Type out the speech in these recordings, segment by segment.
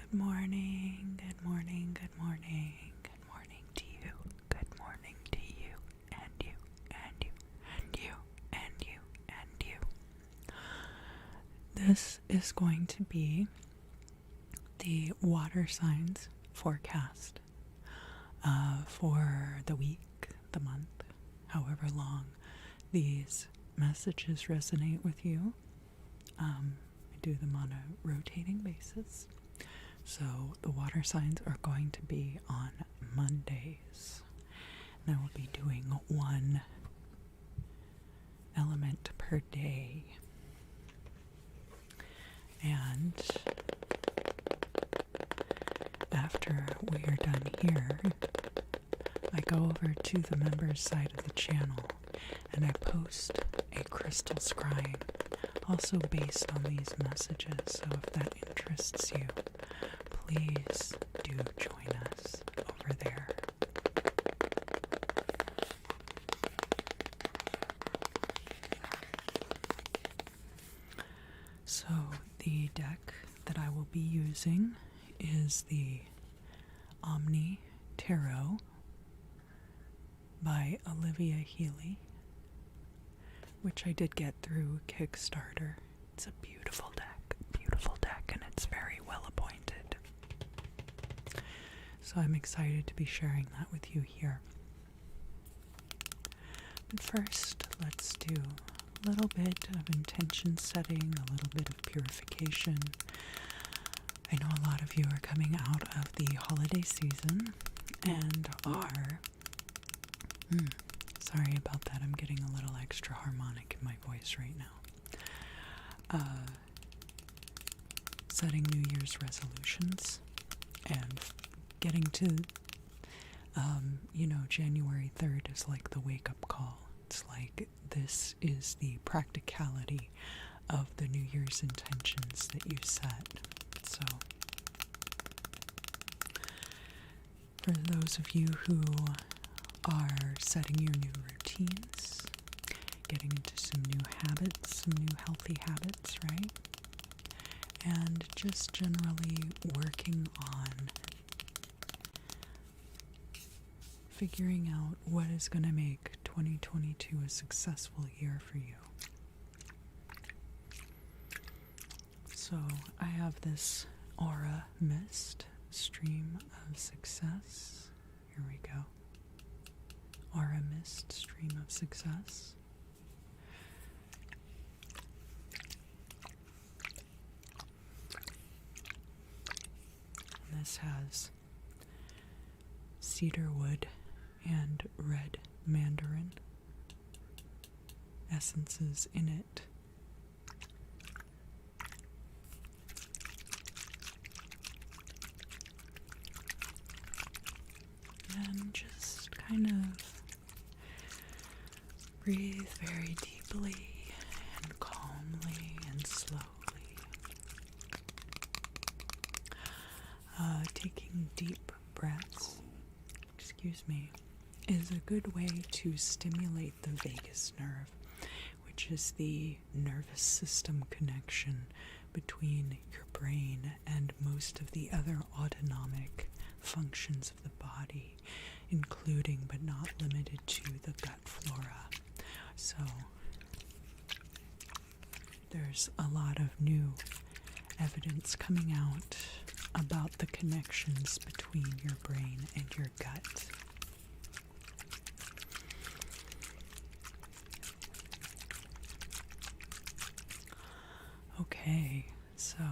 Good morning, good morning, good morning, good morning to you, good morning to you, and you, and you, and you, and you, and you. This is going to be the water signs forecast for the week, the month, however long these messages resonate with you. I do them on a rotating basis. So the water signs are going to be on Mondays. And I will be doing one element per day. And after we are done here, I go over to the members side of the channel and I post a crystal scrying, also based on these messages. So if that interests you, please do join us over there. So the deck that I will be using is the Omni Tarot by Olivia Healy, which I did get through Kickstarter. It's a beautiful deck, and it's very well appointed. So I'm excited to be sharing that with you here. But first, let's do a little bit of intention setting, a little bit of purification. I know a lot of you are coming out of the holiday season and are... sorry about that, I'm getting a little extra harmonic in my voice right now. Setting New Year's resolutions and getting to, January 3rd is like the wake-up call. It's like this is the practicality of the New Year's intentions that you set. So, for those of you who are setting your new routines, getting into some new habits, some new healthy habits, right? And just generally working on figuring out what is going to make 2022 a successful year for you. So I have this aura mist, stream of success. Here we go. Aura mist, stream of success. And this has cedar wood and red mandarin essences in it. And just kind of breathe very deeply and calmly and slowly. Taking deep breaths, is a good way to stimulate the vagus nerve, which is the nervous system connection between your brain and most of the other autonomic functions of the body, including but not limited to the gut flora. So there's a lot of new evidence coming out about the connections between your brain and your gut. Okay, so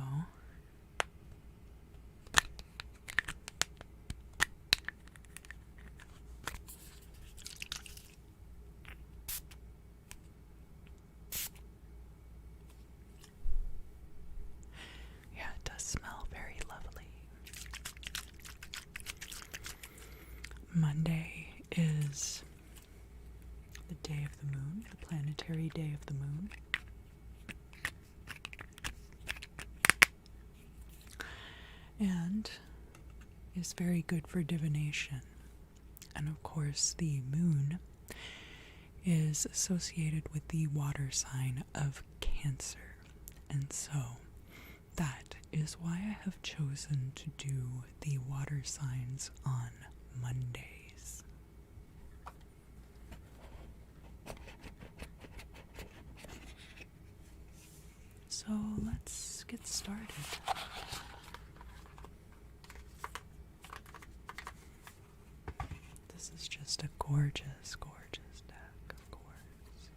yeah, it does smell very lovely. Monday is the day of the moon, the planetary day of the moon. And is very good for divination. And of course, the moon is associated with the water sign of Cancer. And so that is why I have chosen to do the water signs on Mondays. So let's get started. This is just a gorgeous, gorgeous deck, of course.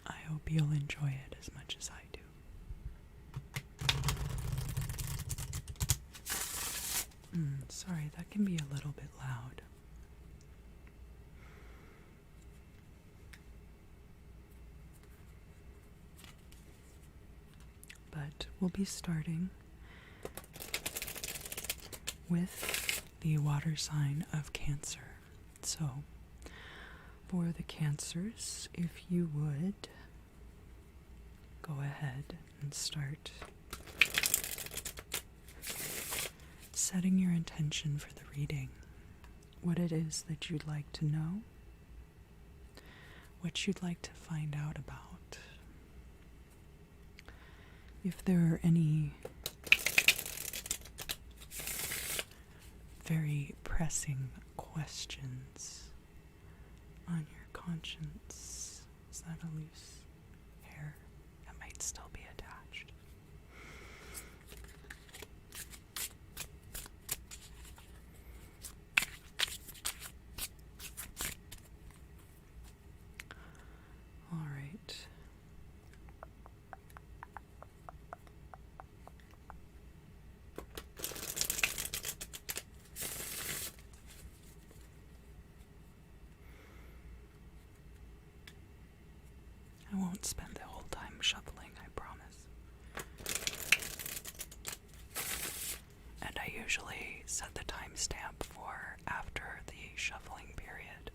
I hope you'll enjoy it as much as I do. Sorry, that can be a little bit loud. But we'll be starting with the water sign of Cancer. So, for the Cancers, if you would go ahead and start setting your intention for the reading, what it is that you'd like to know, what you'd like to find out about. If there are any very pressing questions on your conscience. Is that a loose hair? That might still be attached. All right. I won't spend the whole time shuffling, I promise. And I usually set the timestamp for after the shuffling period.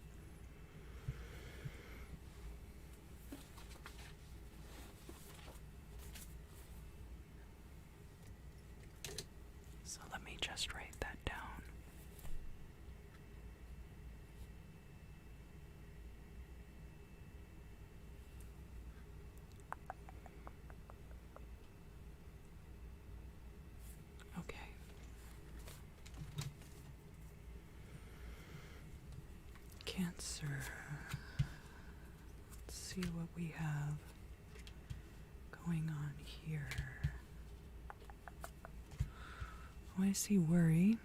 So let me just write that down. Cancer. Let's see what we have going on here. Oh, I see worry.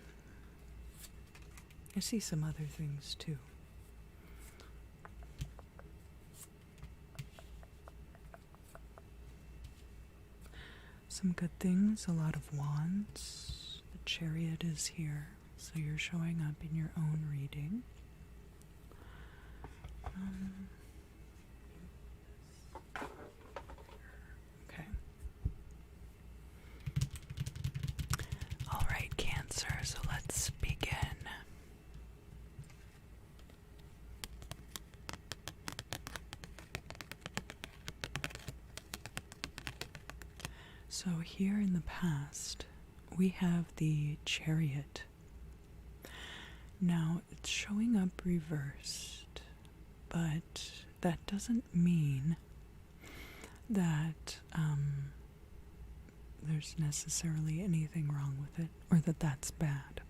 I see some other things too. Some good things, a lot of wands. The Chariot is here, so you're showing up in your own reading. Okay. All right, Cancer, so let's begin. So here in the past, we have the Chariot. Now, it's showing up reversed. But that doesn't mean that there's necessarily anything wrong with it, or that that's bad.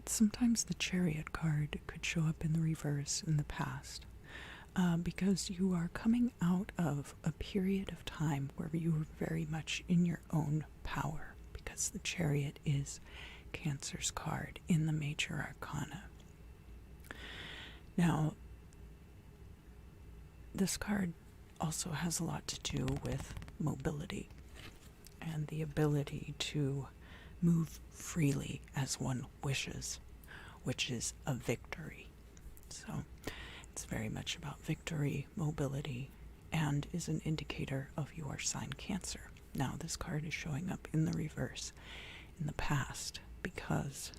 Sometimes the Chariot card could show up in the reverse in the past, because you are coming out of a period of time where you were very much in your own power, because the Chariot is Cancer's card in the Major Arcana. Now, this card also has a lot to do with mobility and the ability to move freely as one wishes, which is a victory. So it's very much about victory, mobility, and is an indicator of your sign Cancer. Now, this card is showing up in the reverse in the past because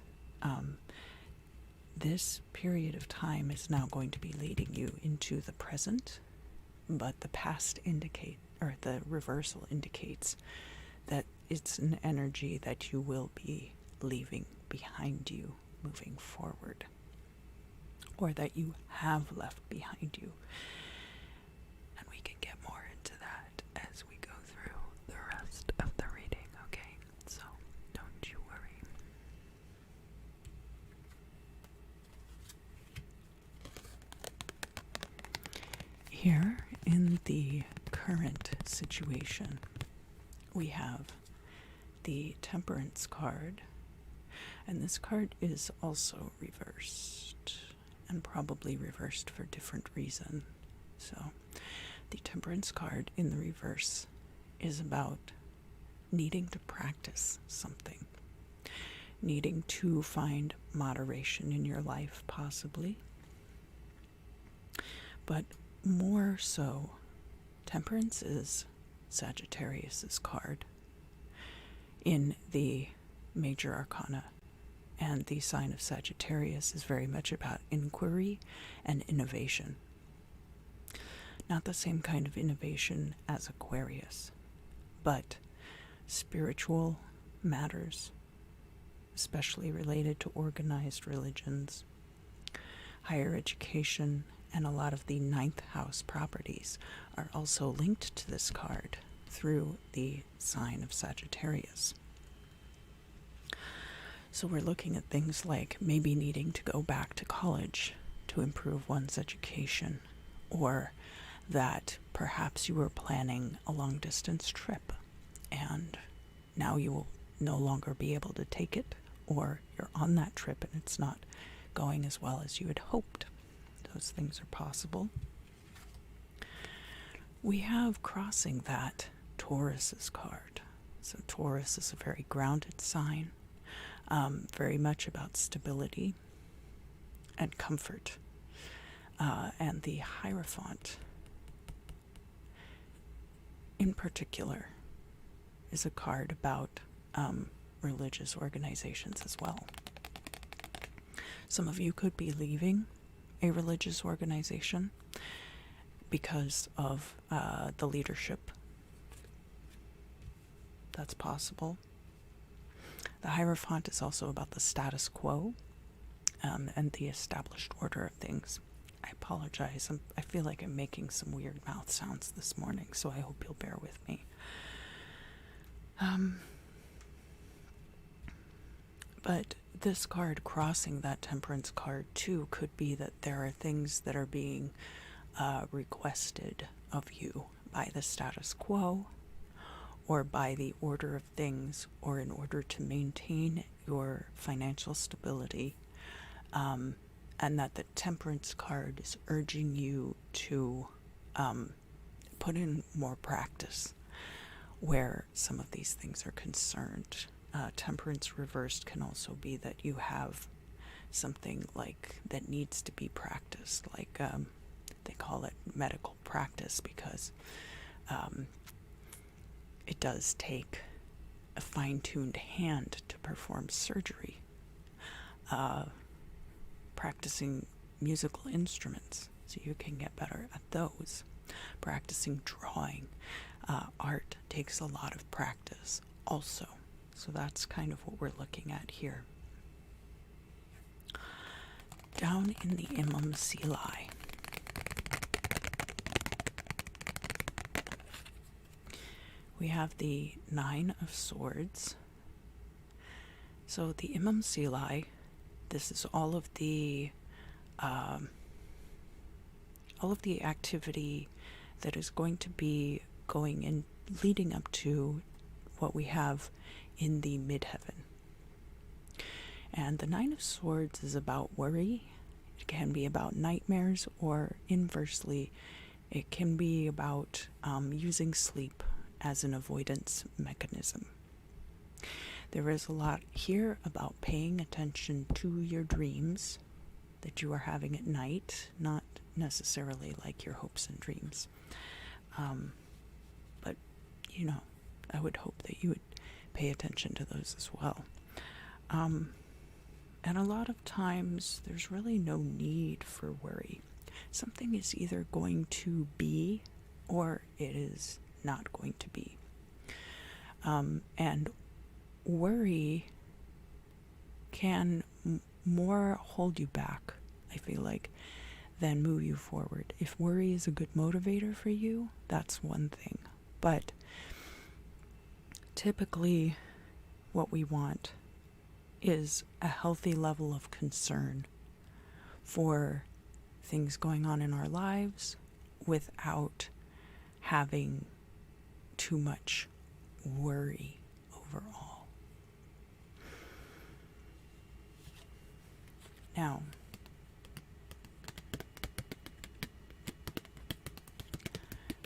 this period of time is now going to be leading you into the present. But the past the reversal indicates that it's an energy that you will be leaving behind you moving forward, or that you have left behind you. here in the current situation, we have the Temperance card, and this card is also reversed, and probably reversed for different reason. So the Temperance card in the reverse is about needing to practice something, needing to find moderation in your life, possibly. But more so, Temperance is Sagittarius's card in the major arcana, and the sign of Sagittarius is very much about inquiry and innovation. Not the same kind of innovation as Aquarius, but spiritual matters, especially related to organized religions, higher education, and a lot of the ninth house properties are also linked to this card through the sign of Sagittarius. So we're looking at things like maybe needing to go back to college to improve one's education, or that perhaps you were planning a long-distance trip and now you will no longer be able to take it, or you're on that trip and it's not going as well as you had hoped. Those things are possible. We have crossing that Taurus's card. So Taurus is a very grounded sign, very much about stability and comfort. And the Hierophant, in particular, is a card about religious organizations as well. Some of you could be leaving a religious organization because of the leadership. That's possible. The Hierophant is also about the status quo and the established order of things. I apologize. I feel like I'm making some weird mouth sounds this morning, so I hope you'll bear with me. But this card crossing that Temperance card too could be that there are things that are being requested of you by the status quo, or by the order of things, or in order to maintain your financial stability, and that the Temperance card is urging you to put in more practice where some of these things are concerned. Temperance reversed can also be that you have something like that needs to be practiced, like they call it medical practice, because it does take a fine-tuned hand to perform surgery. Practicing musical instruments so you can get better at those. Practicing drawing. Art takes a lot of practice also. So that's kind of what we're looking at here. Down in the Imam Silai, we have the Nine of Swords. So the Imam Silai, this is all of the activity that is going to be going in, leading up to what we have in the midheaven. And the Nine of Swords is about worry. It can be about nightmares, or inversely, it can be about using sleep as an avoidance mechanism. There is a lot here about paying attention to your dreams that you are having at night, not necessarily like your hopes and dreams. But, I would hope that you would pay attention to those as well. And a lot of times, there's really no need for worry. Something is either going to be, or it is not going to be. And worry can more hold you back, I feel like, than move you forward. If worry is a good motivator for you, that's one thing. But typically, what we want is a healthy level of concern for things going on in our lives, without having too much worry overall. Now,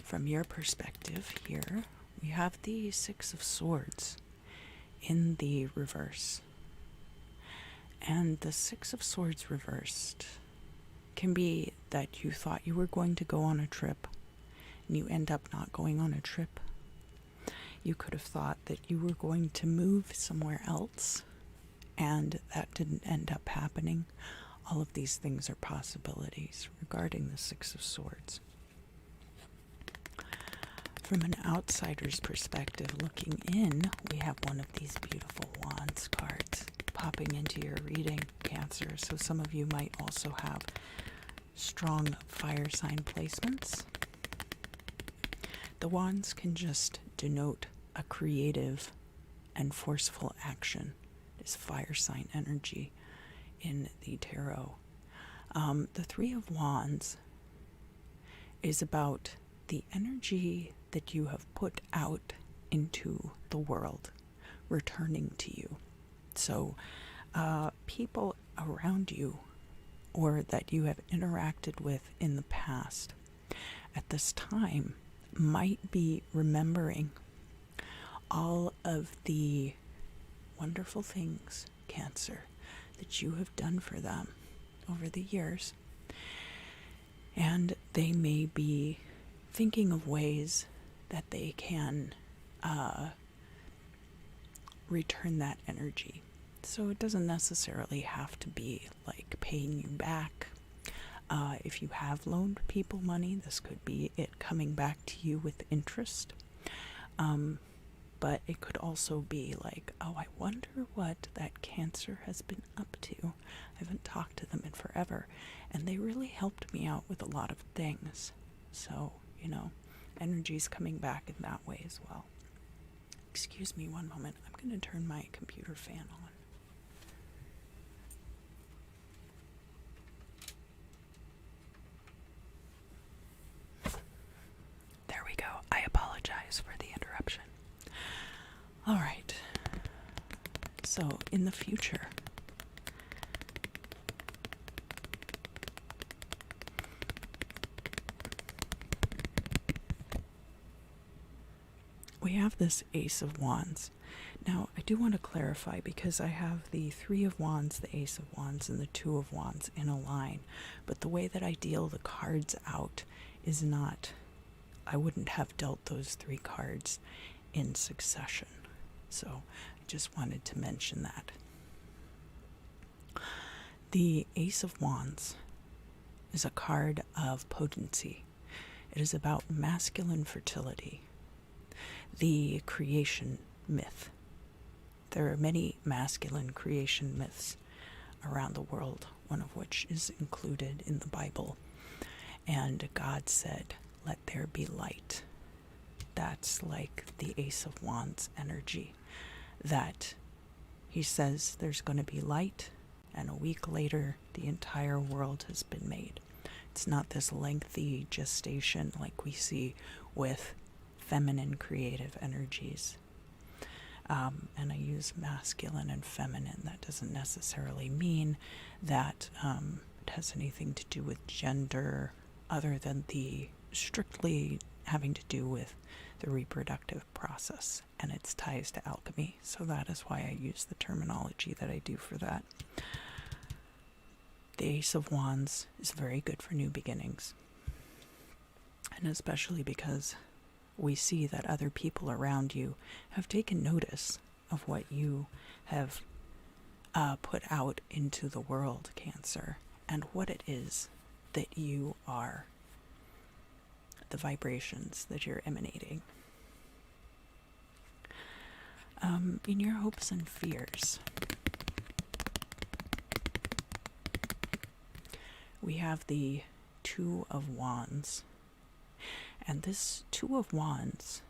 from your perspective here, we have the Six of Swords in the reverse. And the Six of Swords reversed can be that you thought you were going to go on a trip and you end up not going on a trip. You could have thought that you were going to move somewhere else and that didn't end up happening. All of these things are possibilities regarding the Six of Swords. From an outsider's perspective looking in, we have one of these beautiful Wands cards popping into your reading, Cancer. So some of you might also have strong fire sign placements. The Wands can just denote a creative and forceful action. This fire sign energy in the tarot. The Three of Wands is about the energy that you have put out into the world returning to you. So people around you or that you have interacted with in the past at this time might be remembering all of the wonderful things, Cancer, that you have done for them over the years. And they may be thinking of ways that they can return that energy. So it doesn't necessarily have to be like paying you back. If you have loaned people money, this could be it coming back to you with interest. But it could also be like, oh, I wonder what that Cancer has been up to. I haven't talked to them in forever. And they really helped me out with a lot of things. So, you know, energy's coming back in that way as well. Excuse me one moment. I'm going to turn my computer fan on. There we go. I apologize for the interruption. All right. So, in the future, we have this Ace of Wands. Now, I do want to clarify because I have the Three of Wands, the Ace of Wands, and the Two of Wands in a line. But the way that I deal the cards out is not, I wouldn't have dealt those three cards in succession. So I just wanted to mention that. The Ace of Wands is a card of potency. It is about masculine fertility, the creation myth. There are many masculine creation myths around the world, one of which is included in the Bible. And God said, "Let there be light." That's like the Ace of Wands energy. That he says there's going to be light, and a week later, the entire world has been made. It's not this lengthy gestation like we see with feminine creative energies. And I use masculine and feminine. That doesn't necessarily mean that it has anything to do with gender other than the strictly having to do with the reproductive process and its ties to alchemy. So that is why I use the terminology that I do for that. The Ace of Wands is very good for new beginnings. And especially because we see that other people around you have taken notice of what you have put out into the world, Cancer, and what it is that you are, the vibrations that you're emanating. In your hopes and fears, we have the Two of Wands. And this Two of Wands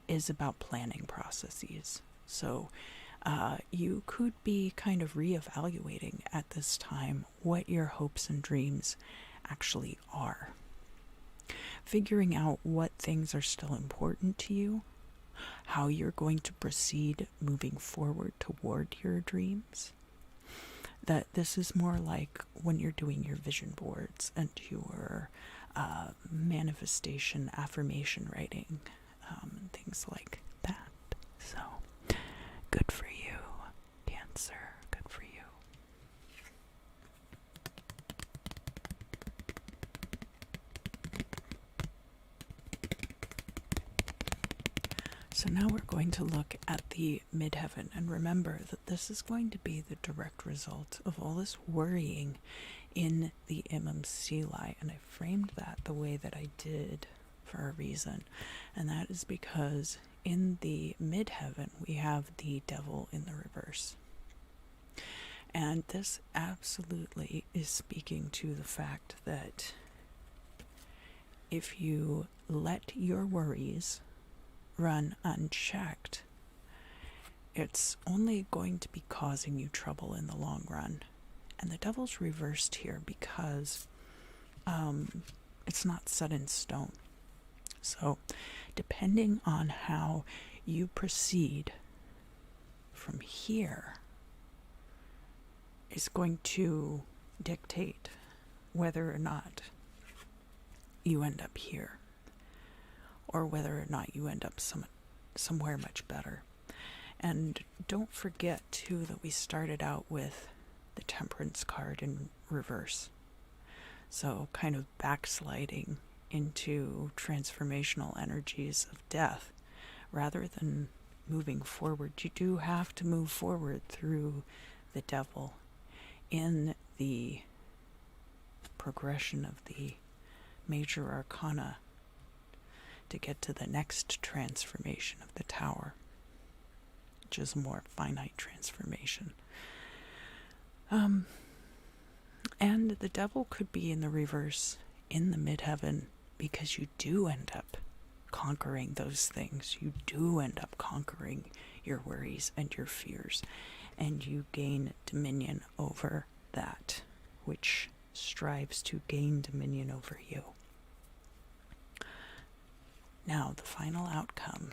is about planning processes. So you could be kind of reevaluating at this time what your hopes and dreams actually are. figuring out what things are still important to you, how you're going to proceed moving forward toward your dreams. That this is more like when you're doing your vision boards and your manifestation affirmation writing, and things like that. So, good for you, Cancer. Good for you. So now we're going to look at the midheaven, and remember that this is going to be the direct result of all this worrying in the MMCli, and I framed that the way that I did for a reason, and that is because in the midheaven we have the devil in the reverse. And this absolutely is speaking to the fact that if you let your worries run unchecked, it's only going to be causing you trouble in the long run. And the devil's reversed here because it's not set in stone. So depending on how you proceed from here is going to dictate whether or not you end up here, or whether or not you end up somewhere much better. And don't forget, too, that we started out with the Temperance card in reverse. So kind of backsliding into transformational energies of death rather than moving forward. You do have to move forward through the devil in the progression of the major arcana to get to the next transformation of the tower, which is a more finite transformation. And the devil could be in the reverse in the midheaven because you do end up conquering those things. You do end up conquering your worries and your fears, and you gain dominion over that which strives to gain dominion over you. Now, the final outcome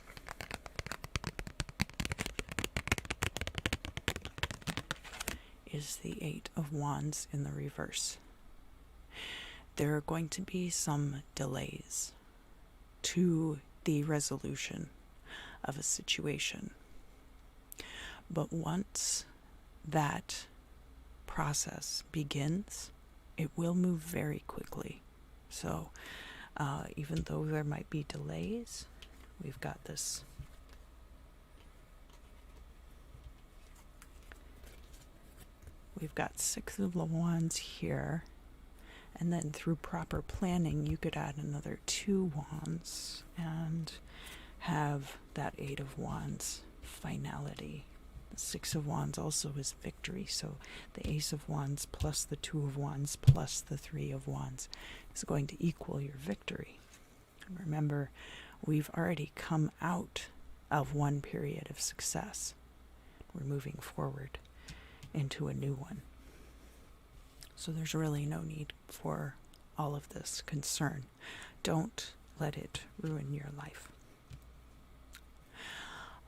is the Eight of Wands in the reverse. There are going to be some delays to the resolution of a situation. But once that process begins, it will move very quickly. So, even though there might be delays, we've got this. We've got Six of Wands here, and then through proper planning, you could add another 2 wands and have that Eight of Wands finality. The Six of Wands also is victory, so the Ace of Wands plus the 2 of Wands plus the 3 of Wands is going to equal your victory. And remember, we've already come out of one period of success. We're moving forward into a new one. So there's really no need for all of this concern. Don't let it ruin your life.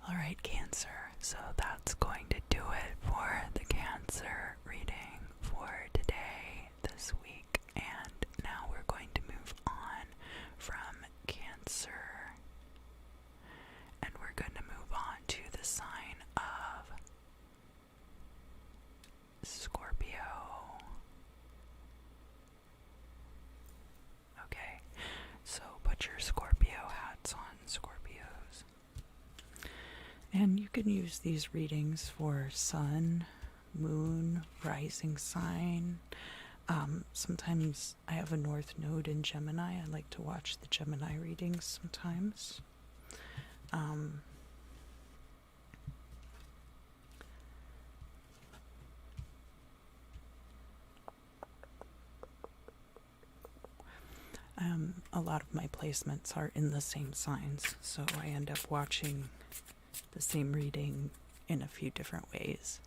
All right, Cancer. So that's going to do it for the Cancer reading for today, this week. And now we're going to move on from Cancer. And we're going to move on to the sign of Scorpio. Okay, so put your Scorpio hats on, Scorpios. And you can use these readings for sun, moon, rising sign. Sometimes I have a north node in Gemini. I like to watch the Gemini readings sometimes. A lot of my placements are in the same signs, so I end up watching the same reading in a few different ways.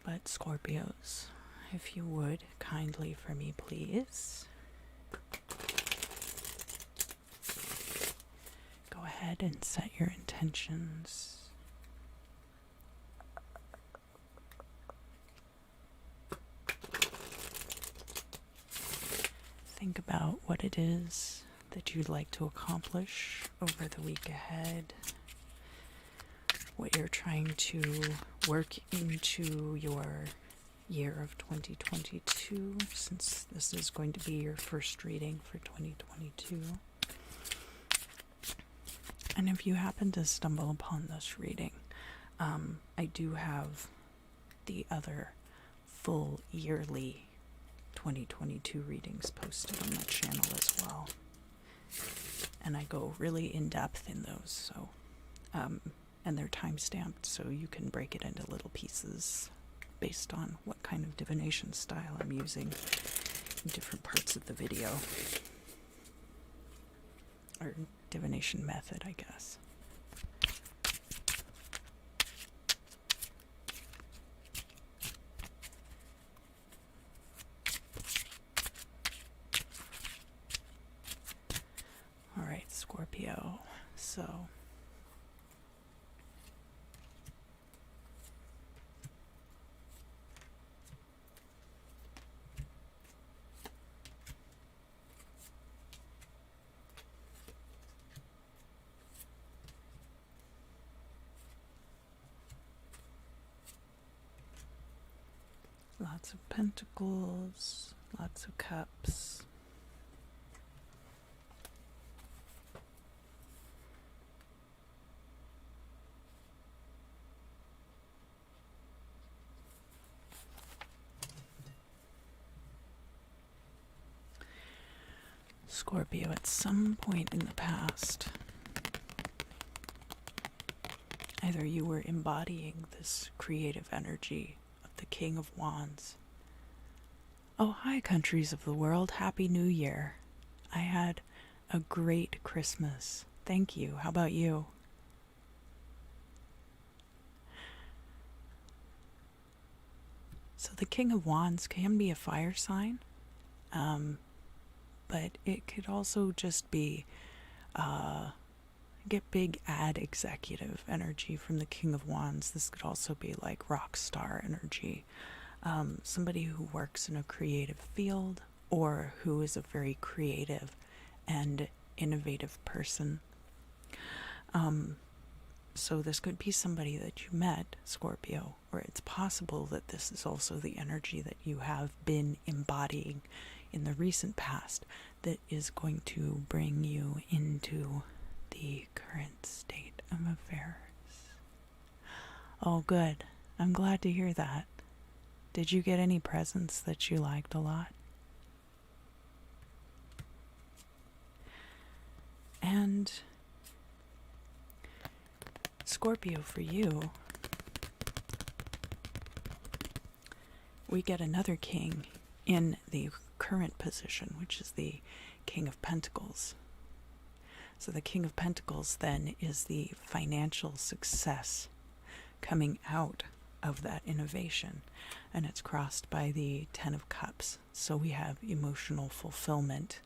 But Scorpios, if you would kindly for me, please. ahead and set your intentions. Think about what it is that you'd like to accomplish over the week ahead, what you're trying to work into your year of 2022, since this is going to be your first reading for 2022. And if you happen to stumble upon this reading, I do have the other full yearly 2022 readings posted on my channel as well. And I go really in depth in those, so and they're time stamped, so you can break it into little pieces based on what kind of divination style I'm using in different parts of the video. Or divination method, I guess. All right, Scorpio. So lots of pentacles, lots of cups. Scorpio, at some point in the past, either you were embodying this creative energy of the King of Wands. Oh, hi, countries of the world. Happy New Year. I had a great Christmas. Thank you. How about you? So the King of Wands can be a fire sign, but it could also just be get big ad executive energy from the King of Wands. This could also be like rock star energy. Somebody who works in a creative field or who is a very creative and innovative person. So this could be somebody that you met, Scorpio, or it's possible that this is also the energy that you have been embodying in the recent past that is going to bring you into the current state of affairs. Oh, good. I'm glad to hear that. Did you get any presents that you liked a lot? And Scorpio, for you, we get another king in the current position, which is the King of Pentacles. So the King of Pentacles then is the financial success coming out of that innovation, and it's crossed by the Ten of Cups. So we have emotional fulfillment.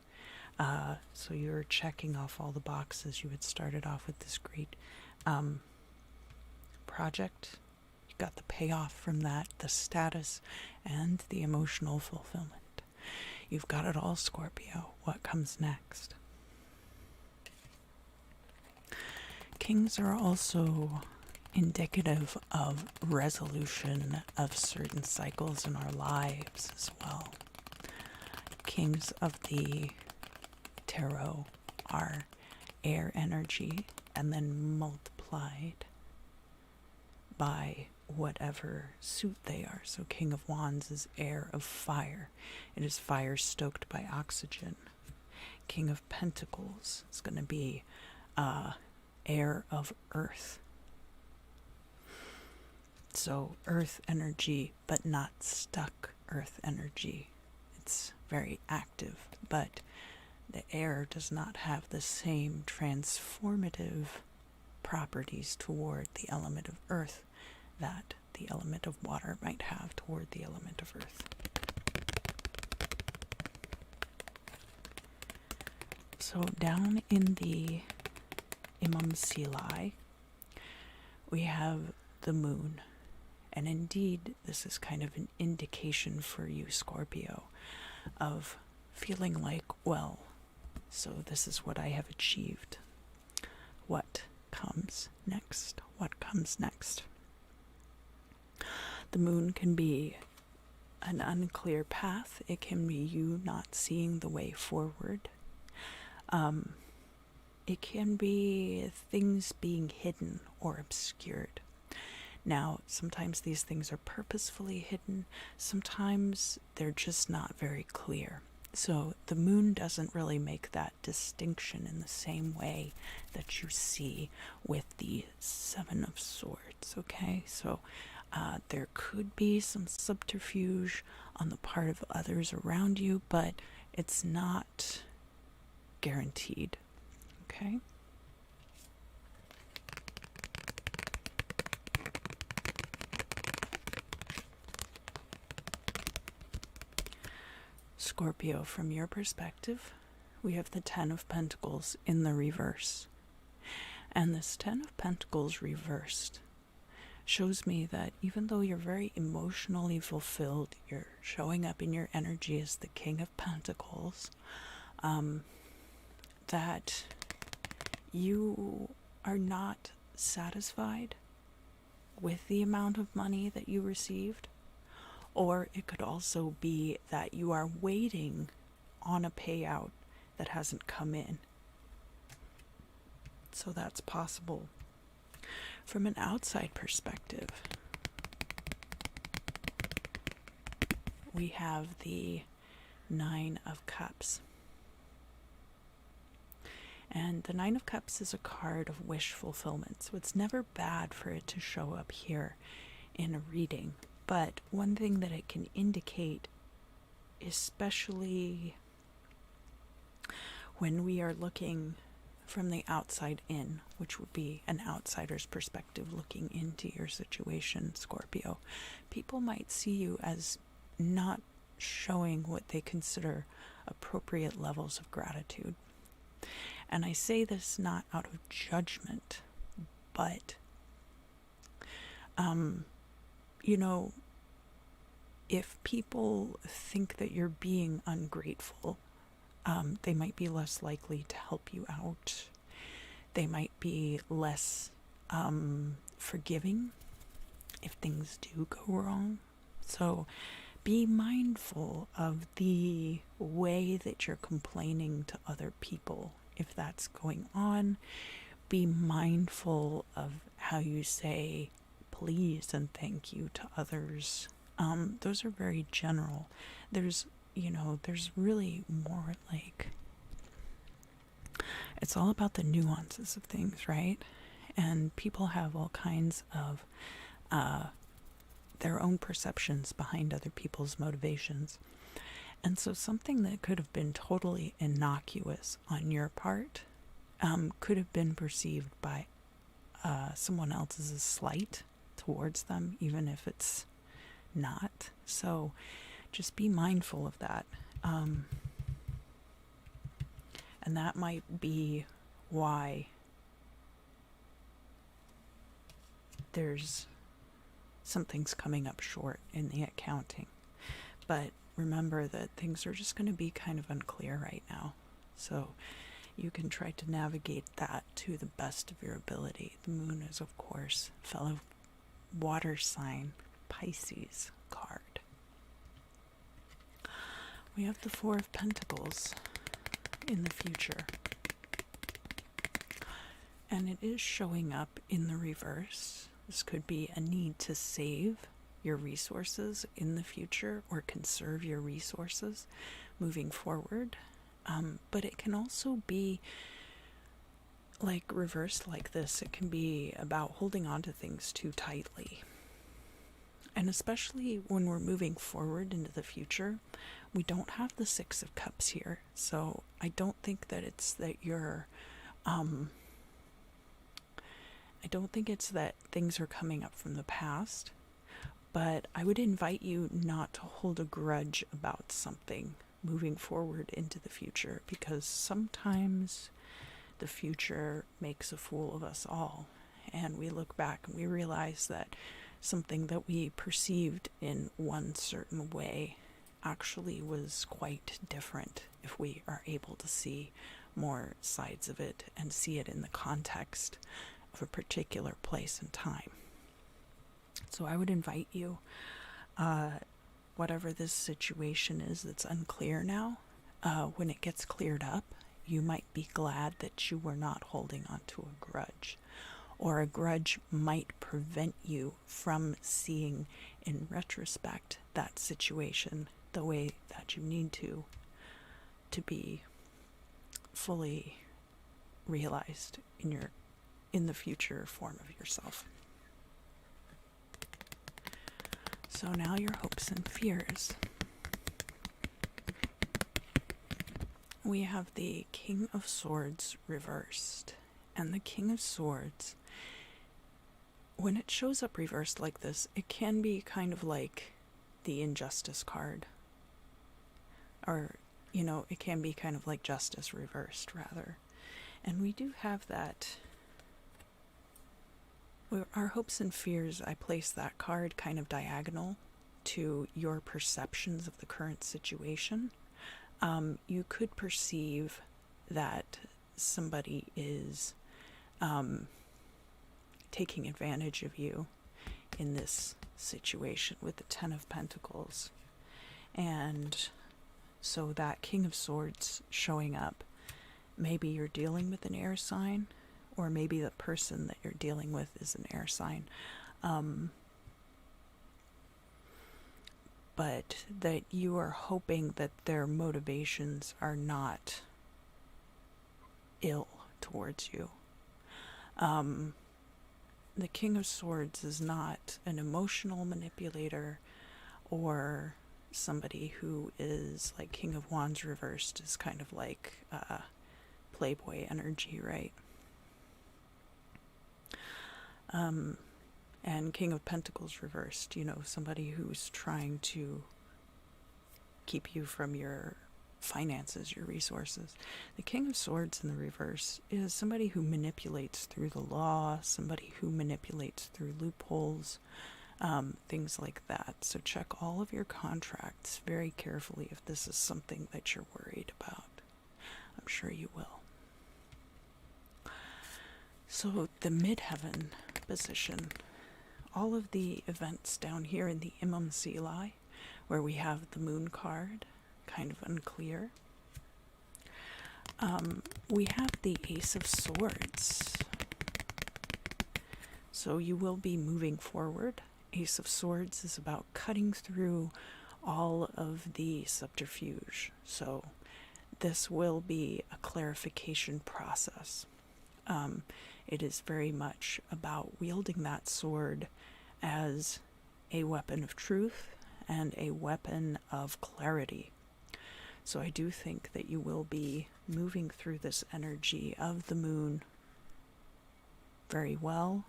So you're checking off all the boxes. You had started off with this great project. You got the payoff from that, the status, and the emotional fulfillment. You've got it all, Scorpio. What comes next? Kings are also indicative of resolution of certain cycles in our lives as well. Kings of the tarot are air energy and then multiplied by whatever suit they are. So King of Wands is air of fire. It is fire stoked by oxygen. King of Pentacles is going to be air of earth. So earth energy, but not stuck earth energy. It's very active, but the air does not have the same transformative properties toward the element of earth that the element of water might have toward the element of earth. So down in the Imam Silai, we have the moon. And indeed, this is kind of an indication for you, Scorpio, of feeling like, well, so this is what I have achieved. What comes next? What comes next? The moon can be an unclear path. It can be you not seeing the way forward. It can be things being hidden or obscured. Now, sometimes these things are purposefully hidden. Sometimes they're just not very clear. So the moon doesn't really make that distinction in the same way that you see with the Seven of Swords, okay? So there could be some subterfuge on the part of others around you, but it's not guaranteed, okay? Scorpio, from your perspective, we have the Ten of Pentacles in the reverse. And this Ten of Pentacles reversed shows me that even though you're very emotionally fulfilled, you're showing up in your energy as the King of Pentacles, that you are not satisfied with the amount of money that you received. Or it could also be that you are waiting on a payout that hasn't come in. So that's possible. From an outside perspective, we have the Nine of Cups. And the Nine of Cups is a card of wish fulfillment. So it's never bad for it to show up here in a reading. But one thing that it can indicate, especially when we are looking from the outside in, which would be an outsider's perspective looking into your situation, Scorpio, people might see you as not showing what they consider appropriate levels of gratitude. And I say this not out of judgment, but you know, if people think that you're being ungrateful, they might be less likely to help you out. They might be less forgiving if things do go wrong. So be mindful of the way that you're complaining to other people. If that's going on, be mindful of how you say please and thank you to others. Those are very general. There's really more like, it's all about the nuances of things, right? And people have all kinds of their own perceptions behind other people's motivations. And so something that could have been totally innocuous on your part could have been perceived by someone else as a slight towards them, even if it's not. So just be mindful of that. And that might be why there's something's coming up short in the accounting. But remember that things are just going to be kind of unclear right now. So you can try to navigate that to the best of your ability. The moon is, of course, fellow water sign Pisces card. We have the Four of Pentacles in the future. And it is showing up in the reverse. This could be a need to save your resources in the future or conserve your resources moving forward. But it can also be like reversed like this. It can be about holding on to things too tightly. And especially when we're moving forward into the future, we don't have the Six of Cups here. So I don't think that it's that you're, I don't think it's that things are coming up from the past, but I would invite you not to hold a grudge about something moving forward into the future, because sometimes the future makes a fool of us all. And we look back and we realize that something that we perceived in one certain way actually was quite different if we are able to see more sides of it and see it in the context of a particular place and time. So I would invite you, whatever this situation is that's unclear now, when it gets cleared up, you might be glad that you were not holding on to a grudge. Or a grudge might prevent you from seeing in retrospect that situation the way that you need to be fully realized in the future form of yourself. So now your hopes and fears. We have the King of Swords reversed. And the King of Swords, when it shows up reversed like this, it can be kind of like the Injustice card. Or, it can be kind of like Justice reversed, rather. And we do have that. Our hopes and fears, I place that card kind of diagonal to your perceptions of the current situation. You could perceive that somebody is taking advantage of you in this situation with the Ten of Pentacles. And so that King of Swords showing up, maybe you're dealing with an air sign, or maybe the person that you're dealing with is an air sign. But that you are hoping that their motivations are not ill towards you. The King of Swords is not an emotional manipulator or somebody who is like King of Wands reversed is kind of like Playboy energy, right? And King of Pentacles reversed, somebody who's trying to keep you from your finances, your resources. The King of Swords in the reverse is somebody who manipulates through the law, somebody who manipulates through loopholes, things like that. So check all of your contracts very carefully if this is something that you're worried about. I'm sure you will. So the midheaven position, all of the events down here in the Imam Sili, where we have the moon card, kind of unclear. We have the Ace of Swords. So you will be moving forward. Ace of Swords is about cutting through all of the subterfuge. So this will be a clarification process. It is very much about wielding that sword as a weapon of truth and a weapon of clarity. So I do think that you will be moving through this energy of the moon very well.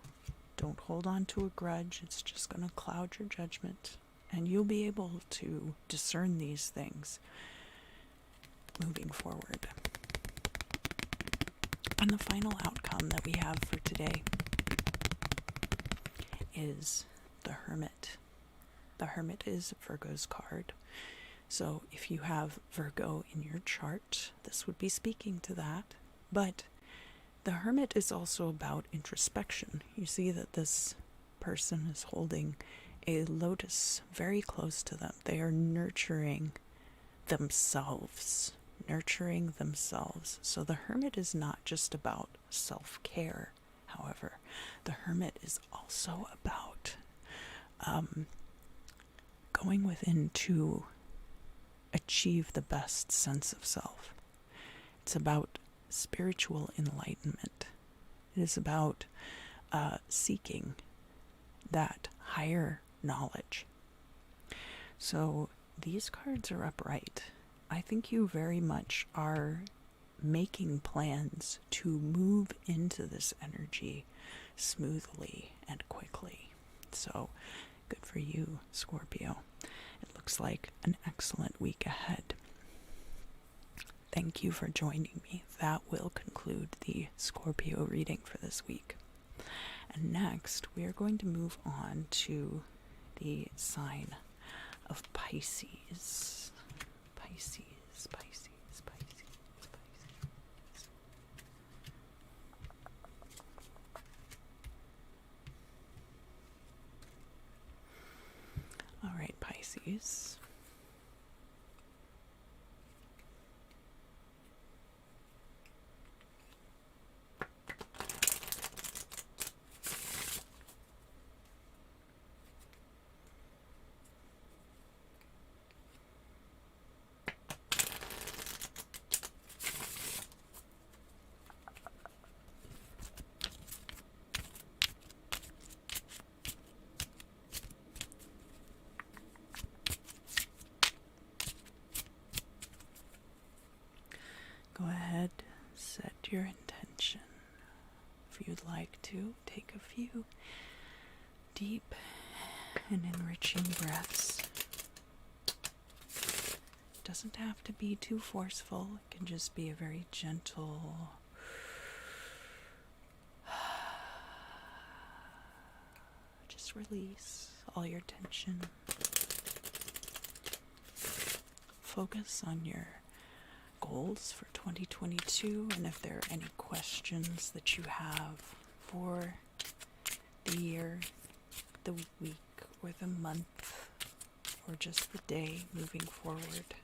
Don't hold on to a grudge. It's just going to cloud your judgment. And you'll be able to discern these things moving forward. And the final outcome that we have for today is the Hermit. The Hermit is Virgo's card. So if you have Virgo in your chart, this would be speaking to that. But the Hermit is also about introspection. You see that this person is holding a lotus very close to them. They are nurturing themselves. So the Hermit is not just about self-care, however. The Hermit is also about going within to achieve the best sense of self. It's about spiritual enlightenment. It is about seeking that higher knowledge. So these cards are upright. I think you very much are making plans to move into this energy smoothly and quickly. So good for you, Scorpio. It looks like an excellent week ahead. Thank thank you for joining me. That will conclude the Scorpio reading for this week. And next, we are going to move on to the sign of Pisces. Pisces. All right, Pisces. Go ahead, set your intention. If you'd like to, take a few deep and enriching breaths. It doesn't have to be too forceful, it can just be a very gentle, just release all your tension. Focus on your goals for 2022, and if there are any questions that you have for the year, the week, or the month, or just the day moving forward.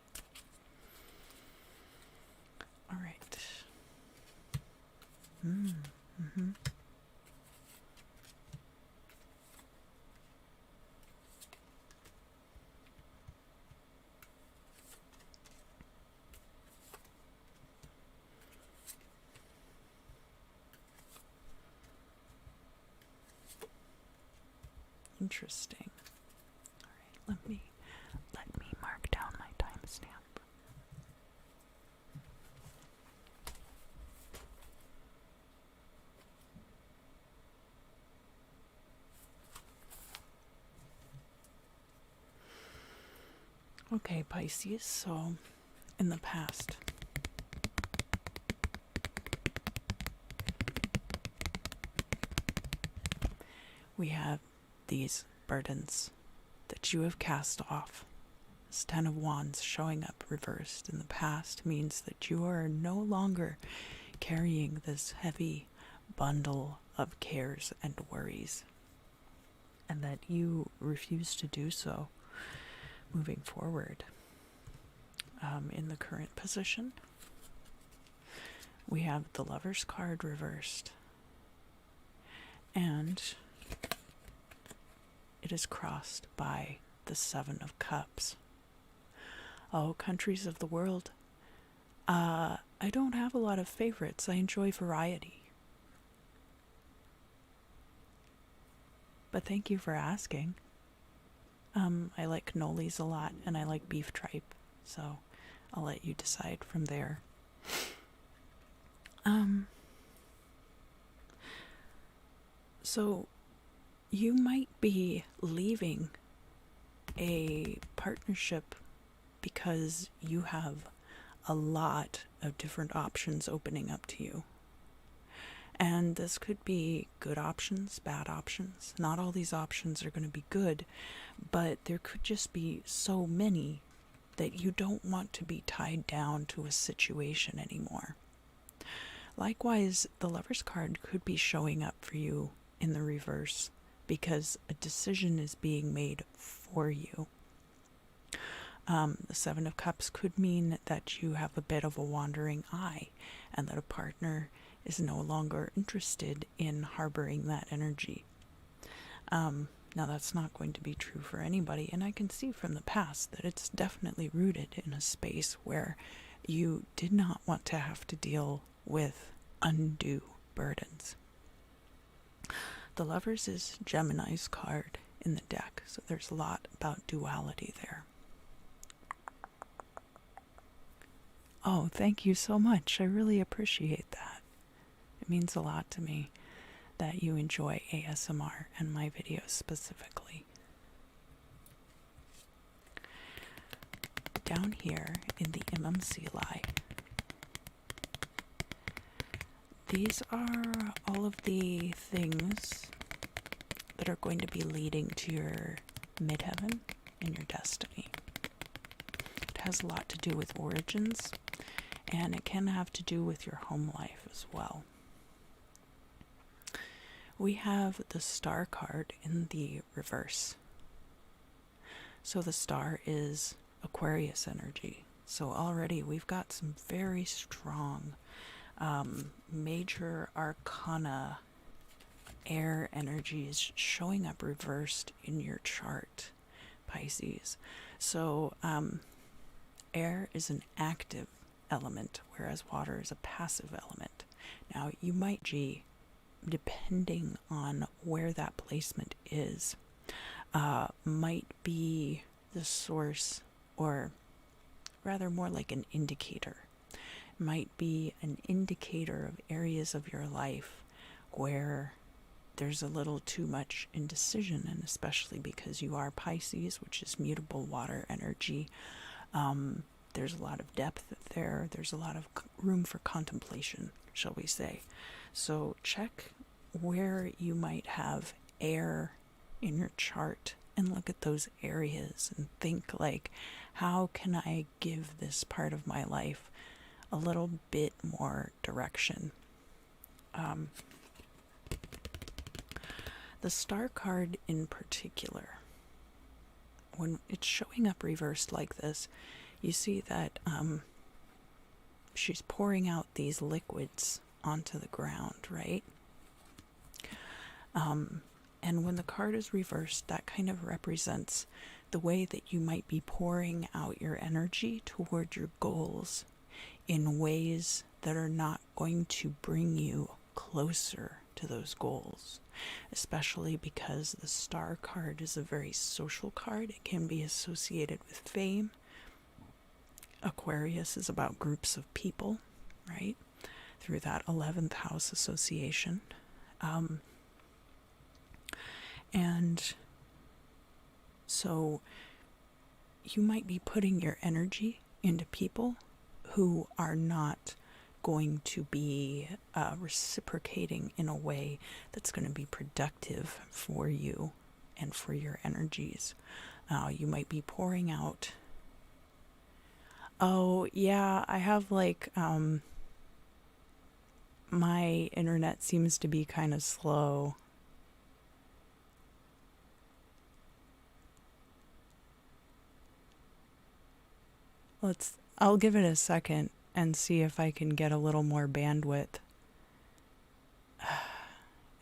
All right. Interesting. All right, let me mark down my timestamp. Okay, Pisces, so in the past, we have these burdens that you have cast off. This Ten of Wands showing up reversed in the past means that you are no longer carrying this heavy bundle of cares and worries, and that you refuse to do so moving forward. In the current position, we have the Lover's card reversed, and it is crossed by the Seven of Cups. Oh, countries of the world, I don't have a lot of favorites. I enjoy variety. But thank you for asking. I like cannolis a lot, and I like beef tripe, so I'll let you decide from there. So you might be leaving a partnership because you have a lot of different options opening up to you. And this could be good options, bad options. Not all these options are going to be good, but there could just be so many that you don't want to be tied down to a situation anymore. Likewise, the Lover's card could be showing up for you in the reverse because a decision is being made for you. The Seven of Cups could mean that you have a bit of a wandering eye and that a partner is no longer interested in harboring that energy. Now that's not going to be true for anybody, and I can see from the past that it's definitely rooted in a space where you did not want to have to deal with undue burdens. The Lovers is Gemini's card in the deck, so there's a lot about duality there. Oh, thank you so much. I really appreciate that. It means a lot to me that you enjoy ASMR and my videos specifically. Down here in the MMC lie, these are all of the things that are going to be leading to your midheaven and your destiny. It has a lot to do with origins, and it can have to do with your home life as well. We have the star card in the reverse. So the star is Aquarius energy. So already we've got some very strong major arcana air energies showing up reversed in your chart, Pisces. So air is an active element, whereas water is a passive element. Now you might depending on where that placement is, might be the source, or rather more like an indicator. Might be an indicator of areas of your life where there's a little too much indecision, and especially because you are Pisces, which is mutable water energy. There's a lot of depth there. There's a lot of room for contemplation, shall we say. So check where you might have air in your chart and look at those areas and think like, how can I give this part of my life a little bit more direction? The star card in particular, when it's showing up reversed like this, you see that she's pouring out these liquids onto the ground, right? And when the card is reversed, that kind of represents the way that you might be pouring out your energy toward your goals in ways that are not going to bring you closer to those goals, especially because the star card is a very social card. It can be associated with fame. Aquarius is about groups of people, right? Through that 11th house association. And so you might be putting your energy into people who are not going to be reciprocating in a way that's going to be productive for you and for your energies. You might be pouring out. Oh, yeah, I have like, my internet seems to be kind of slow. I'll give it a second and see if I can get a little more bandwidth.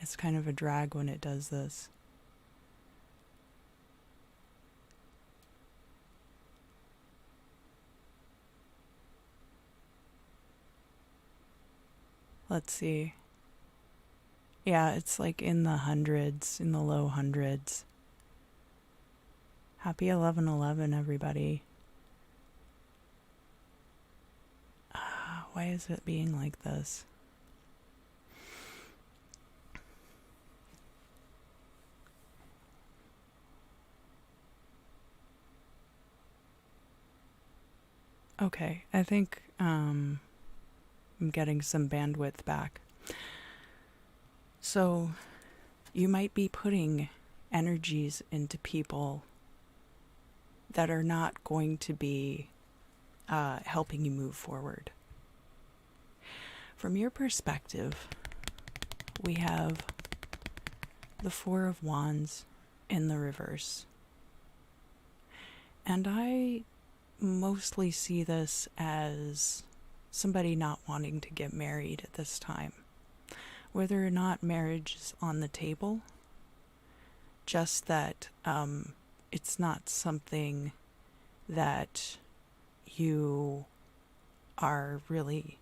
It's kind of a drag when it does this. Let's see. Yeah, it's like in the hundreds, in the low hundreds. Happy 11/11, everybody. Why is it being like this? Okay, I think I'm getting some bandwidth back. So you might be putting energies into people that are not going to be helping you move forward. From your perspective, we have the Four of Wands in the reverse. And I mostly see this as somebody not wanting to get married at this time. Whether or not marriage is on the table, just that it's not something that you are really,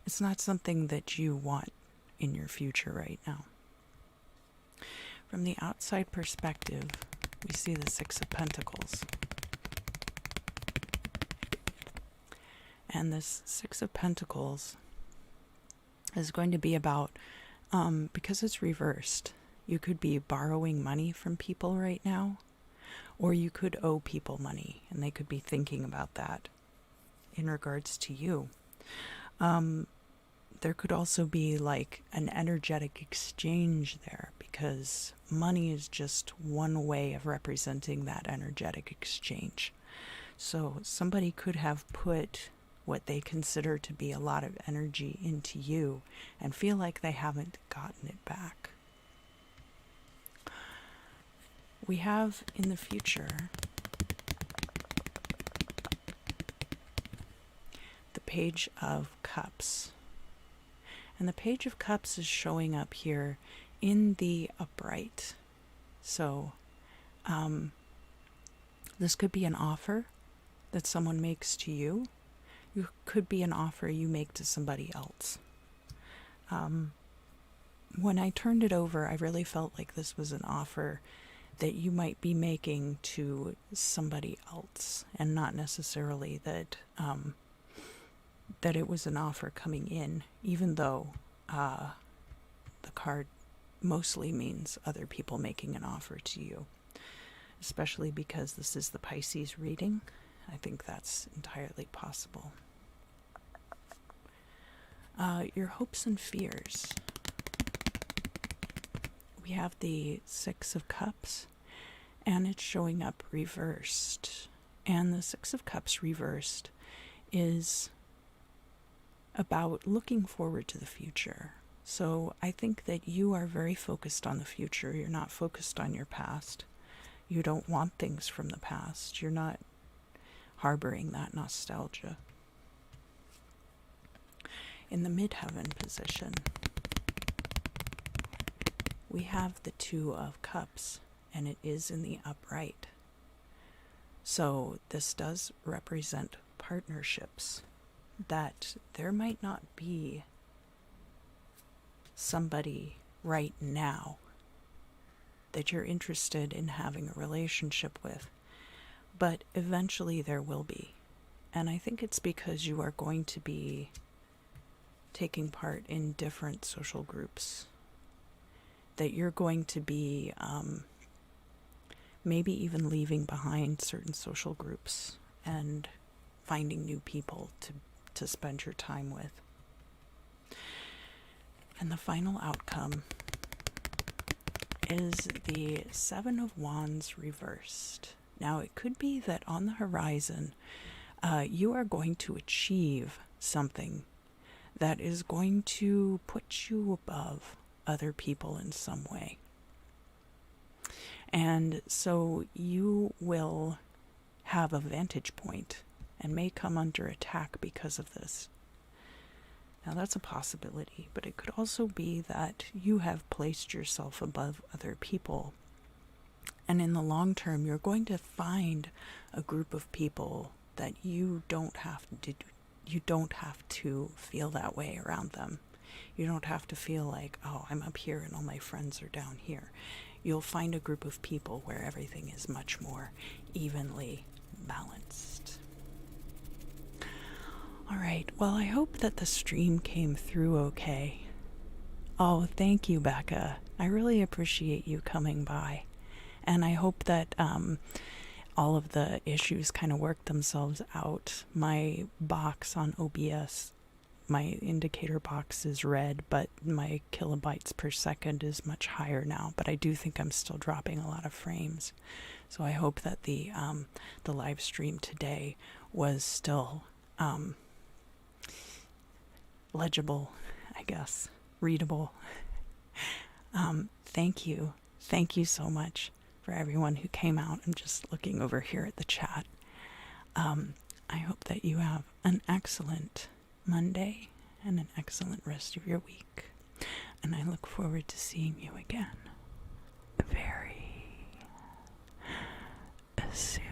it's not something that you want in your future right now. From the outside perspective, we see the Six of Pentacles. And this Six of Pentacles is going to be about, because it's reversed, you could be borrowing money from people right now, or you could owe people money, and they could be thinking about that in regards to you. There could also be like an energetic exchange there, because money is just one way of representing that energetic exchange. So somebody could have put what they consider to be a lot of energy into you and feel like they haven't gotten it back. We have in the future the Page of Cups. And the Page of Cups is showing up here in the upright. So this could be an offer that someone makes to you. It could be an offer you make to somebody else. When I turned it over, I really felt like this was an offer that you might be making to somebody else, and not necessarily that that it was an offer coming in, even though the card mostly means other people making an offer to you, especially because this is the Pisces reading. I think that's entirely possible. Your hopes and fears. We have the Six of Cups, and it's showing up reversed. And the Six of Cups reversed is about looking forward to the future. So I think that you are very focused on the future. You're not focused on your past. You don't want things from the past. You're not harboring that nostalgia. In the midheaven position, we have the Two of Cups, and it is in the upright. So this does represent partnerships, that there might not be somebody right now that you're interested in having a relationship with, but eventually there will be. And I think it's because you are going to be taking part in different social groups, that you're going to be maybe even leaving behind certain social groups and finding new people to spend your time with. And the final outcome is the Seven of Wands reversed. Now, it could be that on the horizon, you are going to achieve something that is going to put you above other people in some way. And so you will have a vantage point and may come under attack because of this. Now, that's a possibility, but it could also be that you have placed yourself above other people. And in the long term, you're going to find a group of people that you don't have to feel that way around them. You don't have to feel like, oh, I'm up here and all my friends are down here. You'll find a group of people where everything is much more evenly balanced. All right, well, I hope that the stream came through okay. Oh, thank you, Becca. I really appreciate you coming by. And I hope that all of the issues kind of work themselves out. My box on OBS, my indicator box is red, but my kilobytes per second is much higher now. But I do think I'm still dropping a lot of frames. So I hope that the live stream today was still legible, I guess, readable. Thank you. Thank you so much for everyone who came out. I'm just looking over here at the chat. I hope that you have an excellent Monday and an excellent rest of your week. And I look forward to seeing you again very soon.